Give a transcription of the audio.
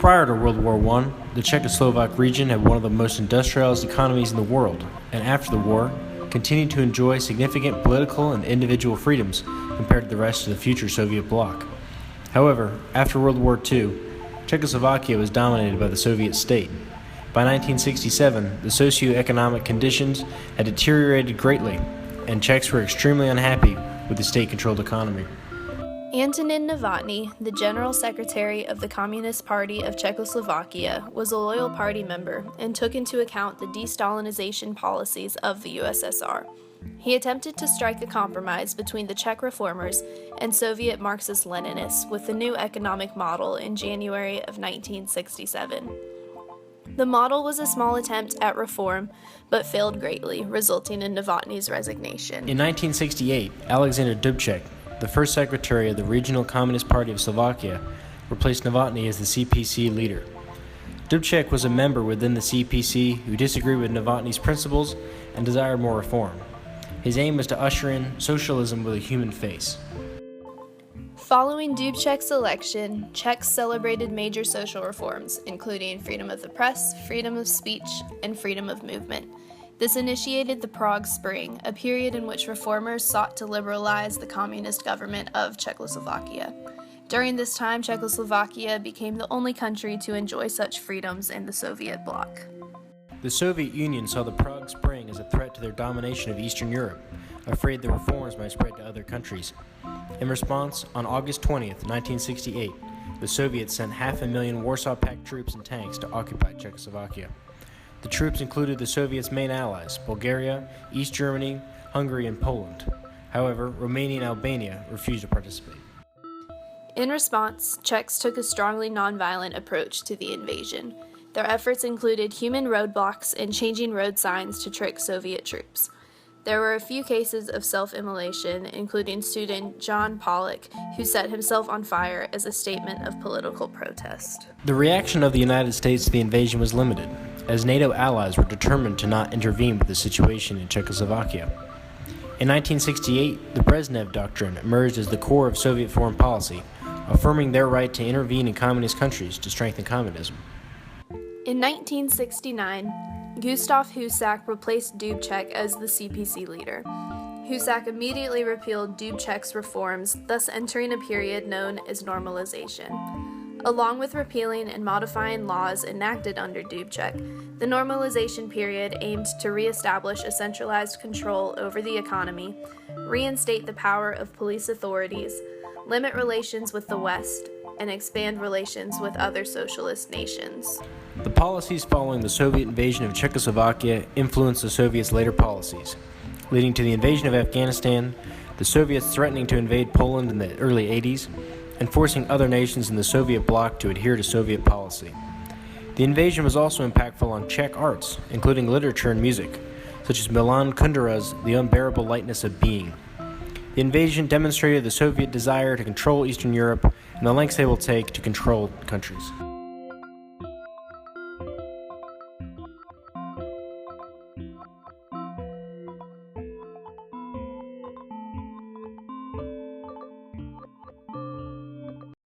Prior to World War I, the Czechoslovak region had one of the most industrialized economies in the world, and after the war, continued to enjoy significant political and individual freedoms compared to the rest of the future Soviet bloc. However, after World War II, Czechoslovakia was dominated by the Soviet state. By 1967, the socio-economic conditions had deteriorated greatly, and Czechs were extremely unhappy with the state-controlled economy. Antonin Novotny, the General Secretary of the Communist Party of Czechoslovakia, was a loyal party member and took into account the de-Stalinization policies of the USSR. He attempted to strike a compromise between the Czech reformers and Soviet Marxist-Leninists with the new economic model in January of 1967. The model was a small attempt at reform, but failed greatly, resulting in Novotny's resignation. In 1968, Alexander Dubček, the first secretary of the Regional Communist Party of Slovakia, replaced Novotny as the CPC leader. Dubček was a member within the CPC who disagreed with Novotny's principles and desired more reform. His aim was to usher in socialism with a human face. Following Dubček's election, Czechs celebrated major social reforms, including freedom of the press, freedom of speech, and freedom of movement. This initiated the Prague Spring, a period in which reformers sought to liberalize the communist government of Czechoslovakia. During this time, Czechoslovakia became the only country to enjoy such freedoms in the Soviet bloc. The Soviet Union saw the Prague Spring as a threat to their domination of Eastern Europe, afraid the reforms might spread to other countries. In response, on August 20th, 1968, the Soviets sent 500,000 Warsaw Pact troops and tanks to occupy Czechoslovakia. The troops included the Soviets' main allies, Bulgaria, East Germany, Hungary, and Poland. However, Romania and Albania refused to participate. In response, Czechs took a strongly nonviolent approach to the invasion. Their efforts included human roadblocks and changing road signs to trick Soviet troops. There were a few cases of self-immolation, including student John Pollock, who set himself on fire as a statement of political protest. The reaction of the United States to the invasion was limited, as NATO allies were determined to not intervene with the situation in Czechoslovakia. In 1968, the Brezhnev Doctrine emerged as the core of Soviet foreign policy, affirming their right to intervene in communist countries to strengthen communism. In 1969, Gustav Husak replaced Dubček as the CPC leader. Husak immediately repealed Dubček's reforms, thus entering a period known as normalization. Along with repealing and modifying laws enacted under Dubček, the normalization period aimed to re-establish a centralized control over the economy, reinstate the power of police authorities, limit relations with the West, and expand relations with other socialist nations. The policies following the Soviet invasion of Czechoslovakia influenced the Soviets' later policies, leading to the invasion of Afghanistan, the Soviets threatening to invade Poland in the early 80s, and forcing other nations in the Soviet bloc to adhere to Soviet policy. The invasion was also impactful on Czech arts, including literature and music, such as Milan Kundera's The Unbearable Lightness of Being. The invasion demonstrated the Soviet desire to control Eastern Europe and the lengths they will take to control countries.